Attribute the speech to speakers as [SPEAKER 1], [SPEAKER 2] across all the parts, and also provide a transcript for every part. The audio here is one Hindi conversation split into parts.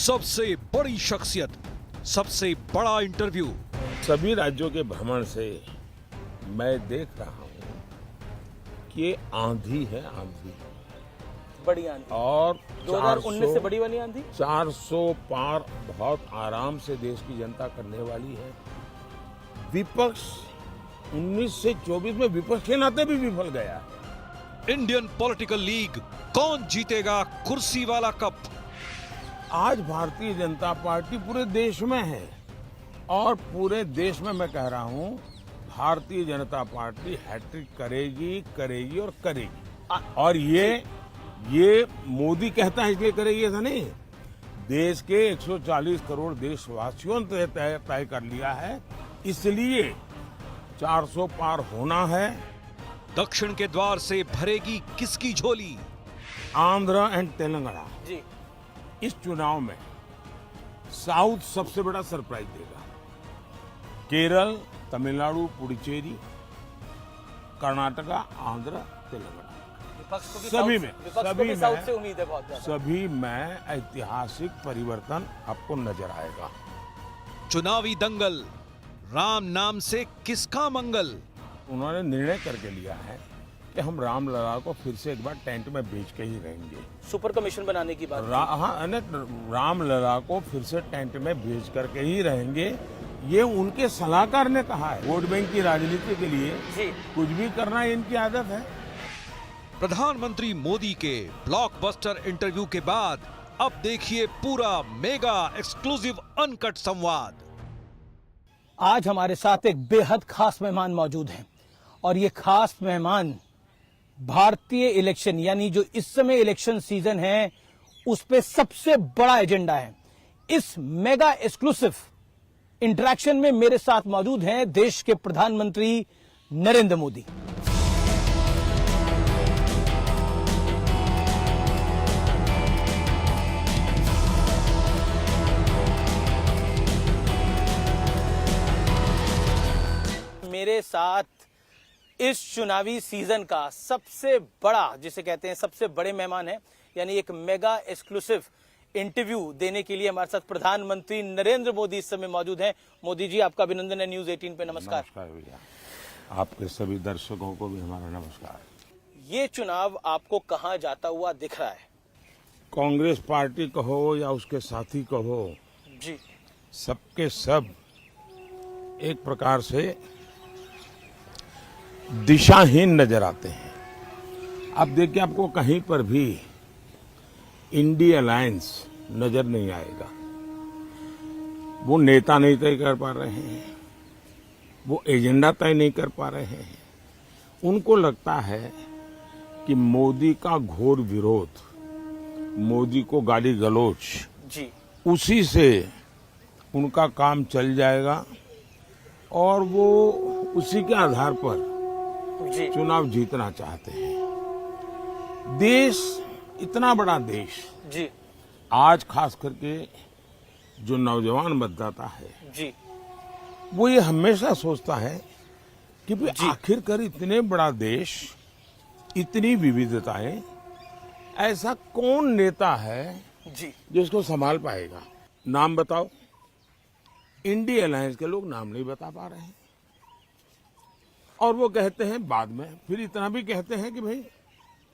[SPEAKER 1] सबसे बड़ी शख्सियत, सबसे बड़ा इंटरव्यू।
[SPEAKER 2] सभी राज्यों के भ्रमण से मैं देख रहा हूं कि ये आंधी है, आंधी
[SPEAKER 3] बड़ी आंधी।
[SPEAKER 2] और
[SPEAKER 3] 2019 से बड़ी वाली आंधी।
[SPEAKER 2] 400 पार बहुत आराम से देश की जनता करने वाली है। विपक्ष 19 से 24 में विपक्ष के नाते भी विफल गया।
[SPEAKER 1] इंडियन पॉलिटिकल लीग, कौन जीतेगा कुर्सी वाला कप?
[SPEAKER 2] आज भारतीय जनता पार्टी पूरे देश में है और पूरे देश में मैं कह रहा हूं भारतीय जनता पार्टी हैट्रिक करेगी, करेगी और करेगी। और ये मोदी कहता है इसलिए करेगी ऐसा नहीं। देश के 140 करोड़ देशवासियों ने तय कर लिया है, इसलिए 400 पार होना है।
[SPEAKER 1] दक्षिण के द्वार से भरेगी किसकी झोली?
[SPEAKER 2] आंध्र एंड तेलंगाना
[SPEAKER 3] जी।
[SPEAKER 2] इस चुनाव में साउथ सबसे बड़ा सरप्राइज देगा। केरल, तमिलनाडु, पुडुचेरी, कर्नाटका, आंध्र, तेलंगाना,
[SPEAKER 3] विपक्ष को भी
[SPEAKER 2] सभी
[SPEAKER 3] साउथ से उम्मीद है बहुत ज्यादा।
[SPEAKER 2] सभी में ऐतिहासिक परिवर्तन आपको नजर आएगा।
[SPEAKER 1] चुनावी दंगल, राम नाम से किसका मंगल?
[SPEAKER 2] उन्होंने निर्णय करके लिया है कि हम रामलला को फिर से एक बार टेंट में बेच के ही रहेंगे।
[SPEAKER 3] सुपर कमीशन बनाने की बात।
[SPEAKER 2] रामलला को फिर से टेंट में बेच करके ही रहेंगे, ये उनके सलाहकार ने कहा है। वोट बैंक की राजनीति के लिए
[SPEAKER 3] जी
[SPEAKER 2] कुछ भी करना इनकी आदत है।
[SPEAKER 1] प्रधानमंत्री मोदी के ब्लॉकबस्टर इंटरव्यू के बाद अब देखिए पूरा मेगा एक्सक्लूसिव अनकट संवाद।
[SPEAKER 3] आज हमारे साथ एक बेहद खास मेहमान मौजूद हैं और ये खास मेहमान भारतीय इलेक्शन यानी जो इस समय इलेक्शन सीजन है उस पे सबसे बड़ा एजेंडा है। इस मेगा एक्सक्लूसिव इंटरेक्शन में मेरे साथ मौजूद हैं देश के प्रधानमंत्री नरेंद्र मोदी। मेरे साथ इस चुनावी सीजन का सबसे बड़ा, जिसे कहते हैं सबसे बड़े मेहमान है, यानी एक मेगा एक्सक्लूसिव इंटरव्यू देने के लिए हमारे साथ प्रधानमंत्री नरेंद्र मोदी इस समय मौजूद हैं। मोदी जी, आपका अभिनंदन है न्यूज 18 पे। नमस्कार।
[SPEAKER 2] नमस्कार भैया, आपके सभी दर्शकों को भी हमारा नमस्कार।
[SPEAKER 3] ये चुनाव आपको कहां जाता हुआ दिख रहा है?
[SPEAKER 2] कांग्रेस पार्टी कहो या उसके साथी कहो
[SPEAKER 3] जी,
[SPEAKER 2] सबके सब एक प्रकार से दिशाहीन नजर आते हैं। अब देखिए, आपको कहीं पर भी इंडी अलायंस नजर नहीं आएगा। वो नेता नहीं तय कर पा रहे हैं, वो एजेंडा तय नहीं कर पा रहे हैं। उनको लगता है कि मोदी का घोर विरोध, मोदी को गाली गलौज
[SPEAKER 3] जी,
[SPEAKER 2] उसी से उनका काम चल जाएगा और वो उसी के आधार पर
[SPEAKER 3] जी,
[SPEAKER 2] चुनाव जीतना चाहते हैं। देश, इतना बड़ा देश,
[SPEAKER 3] जी,
[SPEAKER 2] आज खास करके जो नौजवान मतदाता है
[SPEAKER 3] जी,
[SPEAKER 2] वो ये हमेशा सोचता है कि भाई आखिरकार इतने बड़ा देश, इतनी विविधताएं, ऐसा कौन नेता है
[SPEAKER 3] जी,
[SPEAKER 2] जो इसको संभाल पाएगा? नाम बताओ। इंडी अलायंस के लोग नाम नहीं बता पा रहे हैं और वो कहते हैं बाद में, फिर इतना भी कहते हैं कि भाई,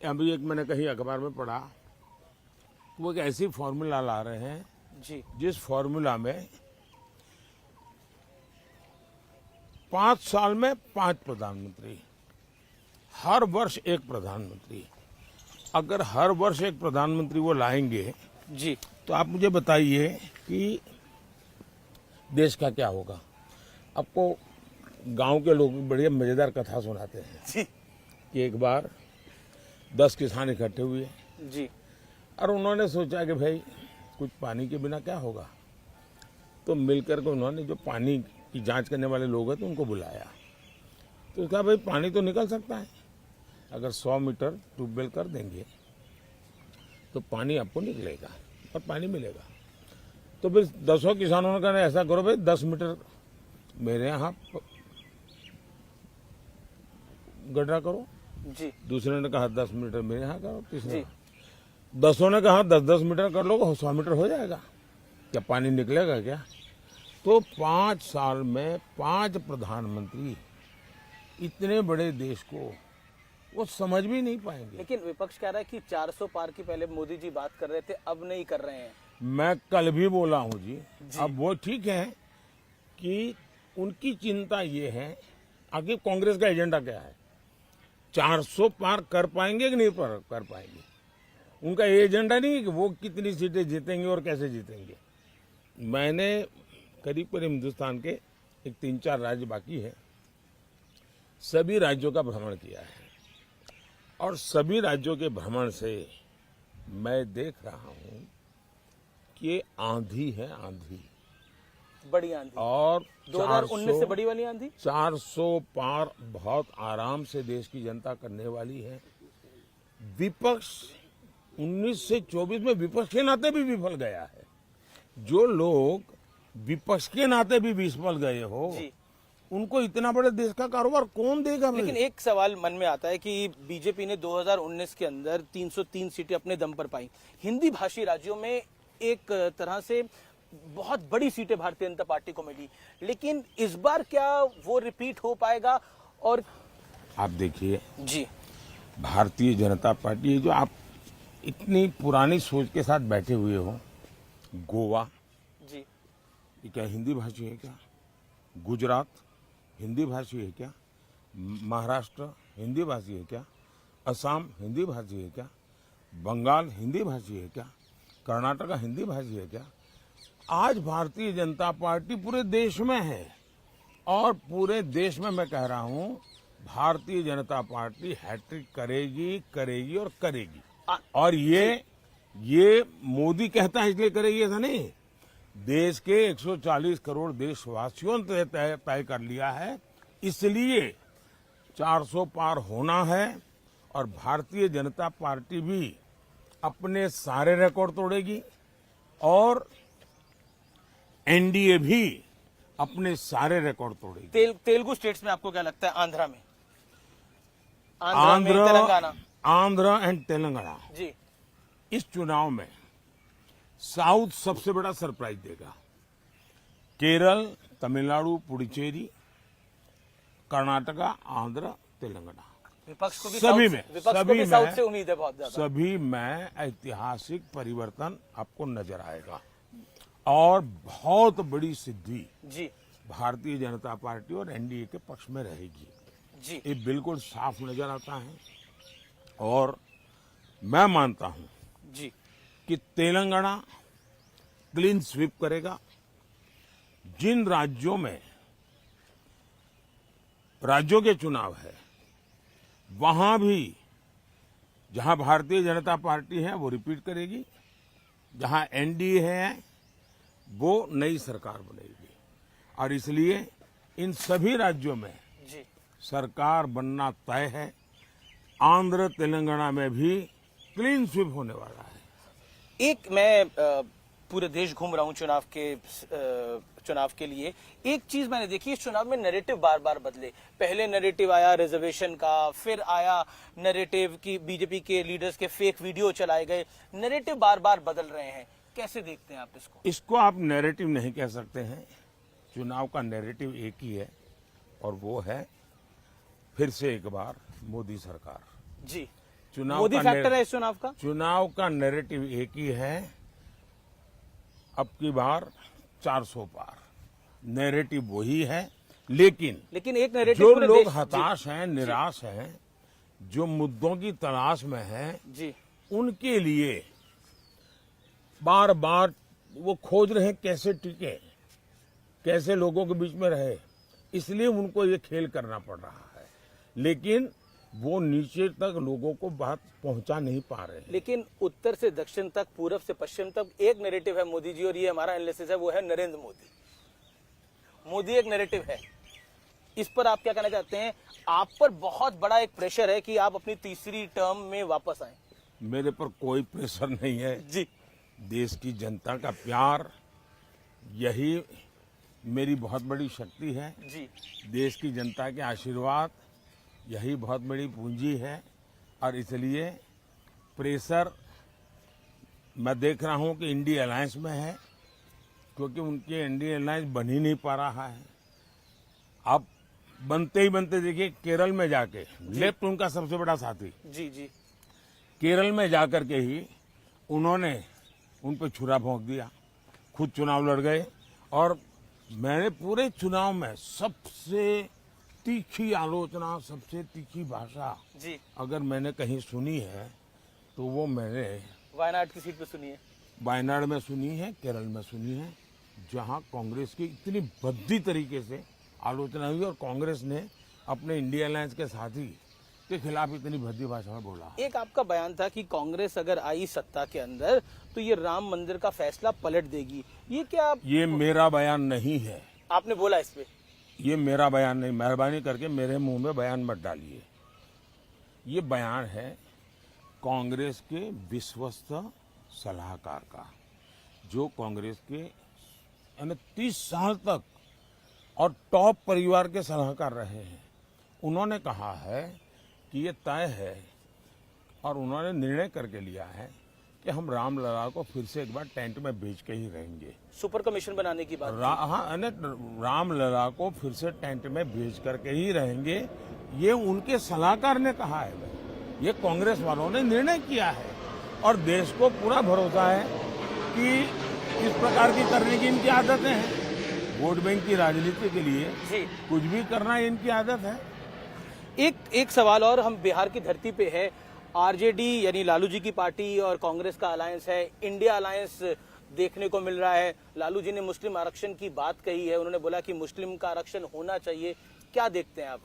[SPEAKER 2] अभी एक मैंने कहीं अखबार में पढ़ा, वो एक ऐसी फॉर्मूला ला रहे हैं
[SPEAKER 3] जी,
[SPEAKER 2] जिस फॉर्मूला में 5 साल में 5 प्रधानमंत्री, हर वर्ष एक प्रधानमंत्री। अगर हर वर्ष एक प्रधानमंत्री वो लाएंगे
[SPEAKER 3] जी,
[SPEAKER 2] तो आप मुझे बताइए कि देश का क्या होगा। आपको गांव के लोग बड़ी मजेदार कथा सुनाते हैं
[SPEAKER 3] जी,
[SPEAKER 2] कि एक बार 10 किसान इकट्ठे हुए
[SPEAKER 3] जी,
[SPEAKER 2] और उन्होंने सोचा कि भाई कुछ पानी के बिना क्या होगा, तो मिलकर के उन्होंने जो पानी की जांच करने वाले लोग हैं तो उनको बुलाया। तो कहा भाई पानी तो निकल सकता है, अगर 100 मीटर ट्यूबवेल कर देंगे तो पानी आपको निकलेगा और पानी मिलेगा। तो फिर 10 किसानों ने कहा ऐसा करो भाई 10 मीटर मेरे यहाँ गड्ढा करो।
[SPEAKER 3] जी,
[SPEAKER 2] दूसरे ने कहा 10 मीटर मेरे यहाँ करो। तीसरे
[SPEAKER 3] जी,
[SPEAKER 2] 10 ने कहा 10-10 मीटर कर लो, 100 मीटर हो जाएगा। क्या पानी निकलेगा क्या? तो 5 साल में 5 प्रधानमंत्री इतने बड़े देश को वो समझ भी नहीं पाएंगे।
[SPEAKER 3] लेकिन विपक्ष कह रहा है कि 400 पार की पहले मोदी जी बात कर रहे थे, अब नहीं कर रहे हैं।
[SPEAKER 2] मैं कल भी बोला हूं जी। अब वो ठीक है कि उनकी चिंता ये है, आगे कांग्रेस का एजेंडा क्या है? 400 पार कर पाएंगे कि नहीं कर पाएंगे? उनका ये एजेंडा नहीं है कि वो कितनी सीटें जीतेंगे और कैसे जीतेंगे। मैंने करीब करीब हिंदुस्तान के एक 3-4 राज्य बाकी है, सभी राज्यों का भ्रमण किया है और सभी राज्यों के भ्रमण से मैं देख रहा हूं कि ये आंधी है, आंधी,
[SPEAKER 3] बड़ी आंधी।
[SPEAKER 2] और
[SPEAKER 3] 2019 से बड़ी वाली आंधी।
[SPEAKER 2] 400 पार बहुत आराम से देश की जनता करने वाली है। विपक्ष 19 से 24 में विपक्ष के नाते भी विफल गया है। जो लोग विपक्ष के नाते भी विफल गए हो
[SPEAKER 3] जी।
[SPEAKER 2] उनको इतना बड़े देश का कारोबार कौन देगा भाई?
[SPEAKER 3] लेकिन एक सवाल मन में आता है कि बीजेपी ने 2019 के अंदर 303 सीटें अपने दम पर पाई। हिंदी भाषी राज्यों में एक तरह से बहुत बड़ी सीटें भारतीय जनता पार्टी को मिली, लेकिन इस बार क्या वो रिपीट हो पाएगा? और
[SPEAKER 2] आप देखिए
[SPEAKER 3] जी,
[SPEAKER 2] भारतीय जनता पार्टी, जो आप इतनी पुरानी सोच के साथ बैठे हुए हो, गोवा
[SPEAKER 3] जी,
[SPEAKER 2] ये क्या हिंदी भाषी है क्या? गुजरात हिंदी भाषी है क्या? महाराष्ट्र हिंदी भाषी है क्या? असम हिंदी भाषी है क्या? बंगाल हिंदी भाषी है क्या? कर्नाटक हिंदी भाषी है क्या? आज भारतीय जनता पार्टी पूरे देश में है और पूरे देश में मैं कह रहा हूं भारतीय जनता पार्टी हैट्रिक करेगी, करेगी और करेगी। और ये मोदी कहता है इसलिए करेगी ऐसा नहीं, देश के 140 करोड़ देशवासियों ने तय कर लिया है, इसलिए 400 पार होना है। और भारतीय जनता पार्टी भी अपने सारे रिकॉर्ड तोड़ेगी और एनडीए भी अपने सारे रिकॉर्ड तोड़ेगी।
[SPEAKER 3] तेलुगु स्टेट्स में आपको क्या लगता है? आंध्रा में, तेलंगाना,
[SPEAKER 2] आंध्र एंड तेलंगाना
[SPEAKER 3] जी,
[SPEAKER 2] इस चुनाव में साउथ सबसे बड़ा सरप्राइज देगा। केरल, तमिलनाडु, पुडुचेरी, कर्नाटका, आंध्र, तेलंगाना,
[SPEAKER 3] विपक्ष को भी
[SPEAKER 2] सभी
[SPEAKER 3] साउथ से उम्मीद है बहुत ज्यादा।
[SPEAKER 2] सभी में ऐतिहासिक परिवर्तन आपको नजर आएगा और बहुत बड़ी सिद्धि
[SPEAKER 3] जी,
[SPEAKER 2] भारतीय जनता पार्टी और एनडीए के पक्ष में रहेगी
[SPEAKER 3] जी,
[SPEAKER 2] ये बिल्कुल साफ नजर आता है। और मैं मानता हूं
[SPEAKER 3] जी,
[SPEAKER 2] कि तेलंगाना क्लीन स्वीप करेगा। जिन राज्यों में राज्यों के चुनाव है वहां भी जहां भारतीय जनता पार्टी है वो रिपीट करेगी, जहां एनडीए है वो नई सरकार बनेगी। और इसलिए इन सभी राज्यों में
[SPEAKER 3] जी,
[SPEAKER 2] सरकार बनना तय है। आंध्र तेलंगाना में भी क्लीन स्वीप होने वाला है।
[SPEAKER 3] एक मैं पूरे देश घूम रहा हूं चुनाव के लिए। एक चीज मैंने देखी, इस चुनाव में नैरेटिव बार बार बदले। पहले नैरेटिव आया रिजर्वेशन का, फिर आया नैरेटिव की बीजेपी के लीडर्स के फेक वीडियो चलाए गए। नैरेटिव बार बार बदल रहे हैं, कैसे देखते हैं आप इसको?
[SPEAKER 2] इसको आप नैरेटिव नहीं कह सकते हैं। चुनाव का नैरेटिव एक ही है और वो है फिर से एक बार मोदी सरकार।
[SPEAKER 3] जी,
[SPEAKER 2] चुनाव
[SPEAKER 3] मोदी
[SPEAKER 2] का
[SPEAKER 3] फैक्टर है इस चुनाव का।
[SPEAKER 2] चुनाव का नैरेटिव एक ही है, अब की बार 400 पार। नैरेटिव वही है, लेकिन
[SPEAKER 3] एक नैरेटिव
[SPEAKER 2] जो लोग हताश हैं, निराश हैं, जो मुद्दों की तलाश में हैं,
[SPEAKER 3] जी,
[SPEAKER 2] उनके लिए बार बार वो खोज रहे हैं कैसे टिके, कैसे लोगों के बीच में रहे, इसलिए उनको ये खेल करना पड़ रहा है। लेकिन वो नीचे तक लोगों को बात पहुंचा नहीं पा रहे हैं।
[SPEAKER 3] लेकिन उत्तर से दक्षिण तक, पूरब से पश्चिम तक एक नैरेटिव है मोदी जी, और ये हमारा एनालिसिस है, वो है नरेंद्र मोदी। मोदी एक नैरेटिव है। इस पर आप क्या कहना चाहते हैं? आप पर बहुत बड़ा एक प्रेशर है कि आप अपनी तीसरी टर्म में वापस आए।
[SPEAKER 2] मेरे पर कोई प्रेशर नहीं है
[SPEAKER 3] जी,
[SPEAKER 2] देश की जनता का प्यार, यही मेरी बहुत बड़ी शक्ति है।
[SPEAKER 3] जी,
[SPEAKER 2] देश की जनता के आशीर्वाद यही बहुत बड़ी पूंजी है। और इसलिए प्रेशर मैं देख रहा हूं कि इंडिया अलायंस में है, क्योंकि उनके इंडियन अलायंस बन ही नहीं पा रहा है। अब बनते ही बनते देखिए केरल में जाके, लेफ्ट उनका सबसे बड़ा साथी,
[SPEAKER 3] जी जी
[SPEAKER 2] केरल में जाकर के ही उन्होंने उन पर छुरा भोंक दिया, खुद चुनाव लड़ गए। और मैंने पूरे चुनाव में सबसे तीखी आलोचना, सबसे तीखी भाषा
[SPEAKER 3] जी
[SPEAKER 2] अगर मैंने कहीं सुनी है तो वो मैंने
[SPEAKER 3] वायनाड की सीट पे सुनी है।
[SPEAKER 2] वायनाड में सुनी है, केरल में सुनी है, जहां कांग्रेस की इतनी भद्दी तरीके से आलोचना हुई और कांग्रेस ने अपने इंडिया अलायंस के साथी के खिलाफ इतनी भद्दी भाषा में बोला।
[SPEAKER 3] एक आपका बयान था कि कांग्रेस अगर आई सत्ता के अंदर तो ये राम मंदिर का फैसला पलट देगी, ये क्या
[SPEAKER 2] ये मेरा बयान नहीं है,
[SPEAKER 3] आपने बोला इस पे?
[SPEAKER 2] ये मेरा बयान नहीं, मेहरबानी करके मेरे मुंह में बयान मत डालिए। ये बयान है कांग्रेस के विश्वस्त सलाहकार का, जो कांग्रेस के 30 साल तक और टॉप परिवार के सलाहकार रहे हैं। उन्होंने कहा है कि ये तय है और उन्होंने निर्णय करके लिया है कि हम रामलला को फिर से एक बार टेंट में बेच के ही रहेंगे।
[SPEAKER 3] सुपर कमीशन बनाने की बात
[SPEAKER 2] हाँ, रामलला को फिर से टेंट में बेच करके ही रहेंगे, ये उनके सलाहकार ने कहा है। ये कांग्रेस वालों ने निर्णय किया है और देश को पूरा भरोसा है कि इस प्रकार की करने की इनकी आदतें हैं। वोट बैंक की राजनीति के लिए
[SPEAKER 3] जी
[SPEAKER 2] कुछ भी करना इनकी आदत है।
[SPEAKER 3] एक सवाल और, हम बिहार की धरती पे है, आरजेडी यानी लालू जी की पार्टी और कांग्रेस का अलायंस है, इंडिया अलायंस देखने को मिल रहा है। लालू जी ने मुस्लिम आरक्षण की बात कही है, उन्होंने बोला कि मुस्लिम का आरक्षण होना चाहिए, क्या देखते हैं आप?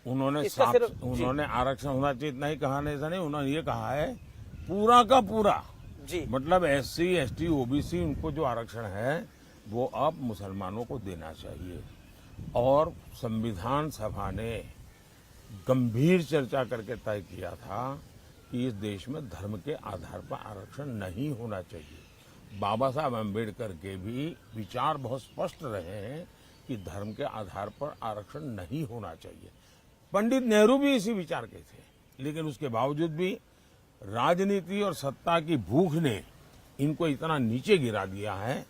[SPEAKER 2] उन्होंने आरक्षण होना चाहिए इतना ही कहा नहीं, ऐसा नहीं, उन्होंने ये कहा है पूरा का पूरा
[SPEAKER 3] जी,
[SPEAKER 2] मतलब SC, ST, OBC उनको जो आरक्षण है वो अब मुसलमानों को देना चाहिए। और संविधान सभा ने गंभीर चर्चा करके तय किया था कि इस देश में धर्म के आधार पर आरक्षण नहीं होना चाहिए। बाबा साहब अम्बेडकर के भी विचार बहुत स्पष्ट रहे हैं कि धर्म के आधार पर आरक्षण नहीं होना चाहिए। पंडित नेहरू भी इसी विचार के थे, लेकिन उसके बावजूद भी राजनीति और सत्ता की भूख ने इनको इतना नीचे गिरा दिया है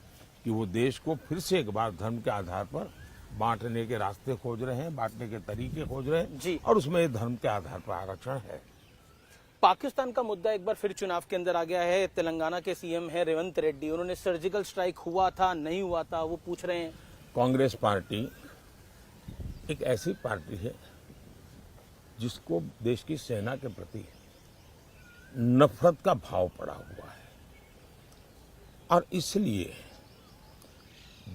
[SPEAKER 2] कि वो देश को फिर से एक बार धर्म के आधार पर बांटने के रास्ते खोज रहे हैं, बांटने के तरीके खोज रहे हैं
[SPEAKER 3] जी।
[SPEAKER 2] और उसमें धर्म के आधार पर आरक्षण है।
[SPEAKER 3] पाकिस्तान का मुद्दा एक बार फिर चुनाव के अंदर आ गया है। तेलंगाना के सीएम है रेवंत रेड्डी, उन्होंने सर्जिकल स्ट्राइक हुआ था नहीं हुआ था वो पूछ रहे हैं।
[SPEAKER 2] कांग्रेस पार्टी एक ऐसी पार्टी है जिसको देश की सेना के प्रति नफरत का भाव पड़ा हुआ है और इसलिए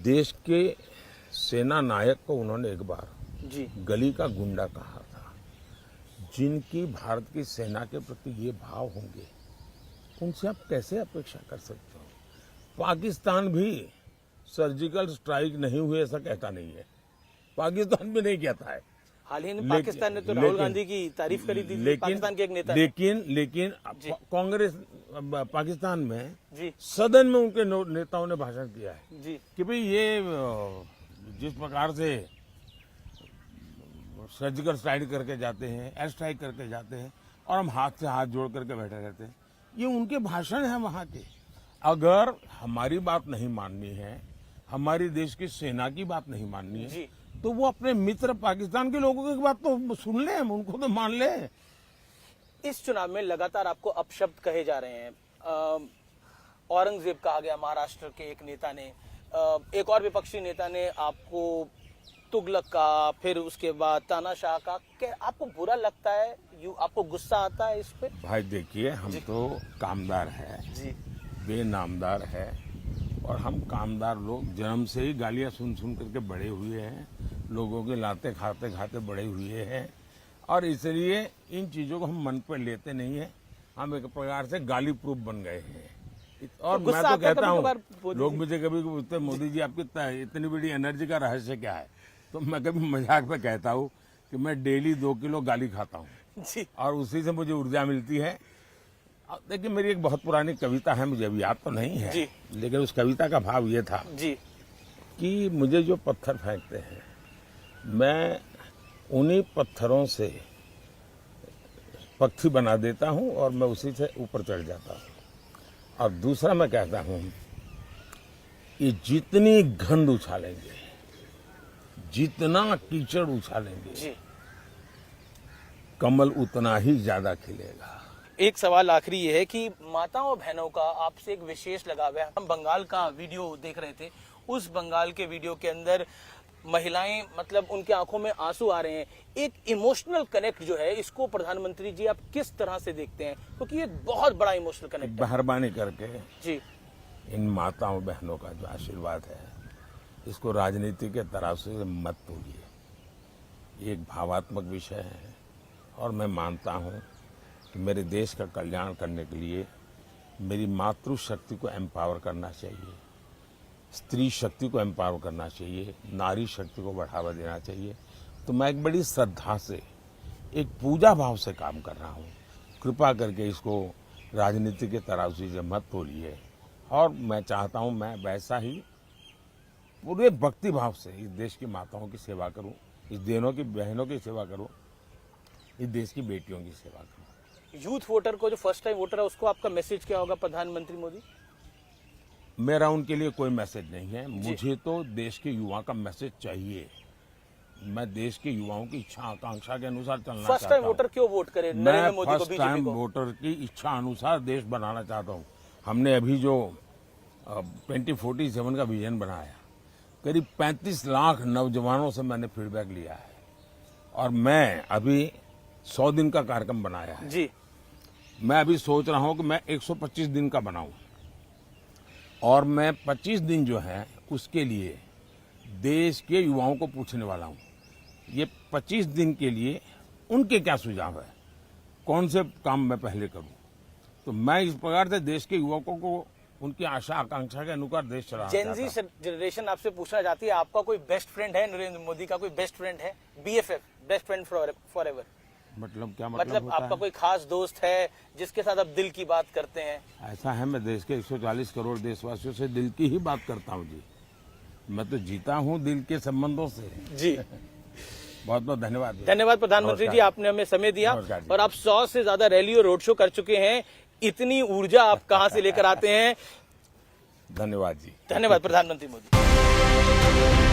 [SPEAKER 2] देश के सेना नायक को उन्होंने एक बार
[SPEAKER 3] जी
[SPEAKER 2] गली का गुंडा कहा था। जिनकी भारत की सेना के प्रति ये भाव होंगे उनसे आप कैसे अपेक्षा कर सकते हो? पाकिस्तान भी सर्जिकल स्ट्राइक नहीं हुए ऐसा कहता नहीं है, पाकिस्तान भी नहीं कहता है।
[SPEAKER 3] हाल ही में पाकिस्तान ने तो राहुल गांधी की तारीफ करी थी, पाकिस्तान के एक नेता ने।
[SPEAKER 2] लेकिन कांग्रेस पाकिस्तान में
[SPEAKER 3] जी
[SPEAKER 2] सदन में उनके नेताओं ने भाषण किया है
[SPEAKER 3] जी
[SPEAKER 2] कि भाई ये जिस प्रकार से सर्जिकल स्ट्राइक करके जाते हैं, एयर स्ट्राइक करके जाते हैं और हम हाथ से हाथ जोड़ करके बैठे रहते हैं, ये उनके भाषण है वहां के। अगर हमारी बात नहीं माननी है, हमारी देश की सेना की बात नहीं माननी है, तो वो अपने मित्र पाकिस्तान के लोगों की बात तो सुन ले, उनको तो मान ले।
[SPEAKER 3] इस चुनाव में लगातार आपको अपशब्द कहे जा रहे हैं। औरंगजेब कहा गया महाराष्ट्र के एक नेता ने, एक और विपक्षी नेता ने आपको तुगलक का, फिर उसके बाद तानाशाह का। क्या आपको बुरा लगता है, आपको गुस्सा आता है इस पे?
[SPEAKER 2] भाई देखिए, हम तो कामदार है
[SPEAKER 3] जी,
[SPEAKER 2] बेनामदार है और हम कामदार लोग जन्म से ही गालियां सुन सुन करके बड़े हुए हैं, लोगों के लाते खाते खाते बड़े हुए हैं और इसलिए इन चीजों को हम मन पर लेते नहीं है। हम एक प्रकार से गाली प्रूफ बन गए हैं। और मैं तो कहता हूँ, लोग मुझे कभी पूछते हैं मोदी जी आपकी इतनी बड़ी एनर्जी का रहस्य क्या है, तो मैं कभी मजाक में कहता हूँ कि मैं डेली 2 किलो गाली खाता हूँ और उसी से मुझे ऊर्जा मिलती है। देखिए, मेरी एक बहुत पुरानी कविता है, मुझे अभी याद तो नहीं है, लेकिन उस कविता का भाव ये था
[SPEAKER 3] जी
[SPEAKER 2] कि मुझे जो पत्थर फेंकते हैं, मैं उन्हीं पत्थरों से पक्षी बना देता हूँ और मैं उसी से ऊपर चढ़ जाता हूँ। और दूसरा मैं कहता हूँ ये जितनी गंद उछालेंगे, जितना कीचड़ उछालेंगे,
[SPEAKER 3] जी।
[SPEAKER 2] कमल उतना ही ज्यादा खिलेगा।
[SPEAKER 3] एक सवाल आखिरी ये है कि माताओं और बहनों का आपसे एक विशेष लगाव है। हम बंगाल का वीडियो देख रहे थे, उस बंगाल के वीडियो के अंदर महिलाएं, मतलब उनके आंखों में आंसू आ रहे हैं। एक इमोशनल कनेक्ट जो है, इसको प्रधानमंत्री जी आप किस तरह से देखते हैं? क्योंकि ये बहुत बड़ा इमोशनल कनेक्ट है।
[SPEAKER 2] मेहरबानी करके
[SPEAKER 3] जी।
[SPEAKER 2] इन माताओं बहनों का जो आशीर्वाद है, इसको राजनीति के तराजू से मत तोलिए। ये एक भावात्मक विषय है और मैं मानता हूं कि मेरे देश का कल्याण करने के लिए मेरी मातृशक्ति को एम्पावर करना चाहिए, स्त्री शक्ति को एम्पावर करना चाहिए, नारी शक्ति को बढ़ावा देना चाहिए। तो मैं एक बड़ी श्रद्धा से, एक पूजा भाव से काम कर रहा हूं। कृपा करके इसको राजनीति के तराजू से मत तोलिए। और मैं चाहता हूं मैं वैसा ही पूरे भक्ति भाव से इस देश की माताओं की सेवा करूं, इस देनों की बहनों की सेवा करूं, इस देश की बेटियों की सेवा करूं।
[SPEAKER 3] यूथ वोटर को, जो फर्स्ट टाइम वोटर है, उसको आपका मैसेज क्या होगा प्रधानमंत्री मोदी?
[SPEAKER 2] मेरा उनके लिए कोई मैसेज नहीं है। मुझे तो देश के युवा का मैसेज चाहिए। मैं देश के युवाओं की इच्छा आकांक्षा के अनुसार चलना चाहता हूं।
[SPEAKER 3] फर्स्ट टाइम वोटर क्यों वोट करे
[SPEAKER 2] मैं
[SPEAKER 3] नरेंद्र मोदी को,
[SPEAKER 2] फर्स्ट
[SPEAKER 3] बीजेपी
[SPEAKER 2] टाइम
[SPEAKER 3] को?
[SPEAKER 2] वोटर की इच्छा अनुसार देश बनाना चाहता हूं। हमने अभी जो 2047 का विजन बनाया, करीब 35 लाख नौजवानों से मैंने फीडबैक लिया है और मैं अभी 100 दिन का कार्यक्रम बनाया है।
[SPEAKER 3] जी।
[SPEAKER 2] मैं अभी सोच रहा हूं कि मैं 125 दिन का बनाऊं और मैं 25 दिन जो है उसके लिए देश के युवाओं को पूछने वाला हूं। ये 25 दिन के लिए उनके क्या सुझाव है, कौन से काम मैं पहले करूं। तो मैं इस प्रकार से देश के युवकों को उनकी आशा आकांक्षा के अनुसार देश चलाना चाहता
[SPEAKER 3] जेनजी
[SPEAKER 2] हूं।
[SPEAKER 3] जनरेशन आपसे पूछना चाहती है, आपका कोई बेस्ट फ्रेंड है? नरेंद्र मोदी का कोई बेस्ट फ्रेंड है? BFF, best friend for ever.
[SPEAKER 2] मतलब क्या मतलब
[SPEAKER 3] मतलब
[SPEAKER 2] होता
[SPEAKER 3] आपका
[SPEAKER 2] है?
[SPEAKER 3] कोई खास दोस्त है जिसके साथ आप दिल की बात करते हैं?
[SPEAKER 2] ऐसा है, मैं देश के 140 करोड़ देशवासियों से दिल की ही बात करता हूं जी। मैं तो जीता हूं दिल के संबंधों से।
[SPEAKER 3] जी।
[SPEAKER 2] बहुत बहुत धन्यवाद जी।
[SPEAKER 3] धन्यवाद प्रधानमंत्री जी, आपने हमें समय दिया।
[SPEAKER 2] नमस्कार जी।
[SPEAKER 3] और आप 100 से ज्यादा रैली और रोड शो कर चुके हैं। इतनी ऊर्जा आप कहां से लेकर आते हैं?
[SPEAKER 2] धन्यवाद जी।
[SPEAKER 3] धन्यवाद प्रधानमंत्री मोदी।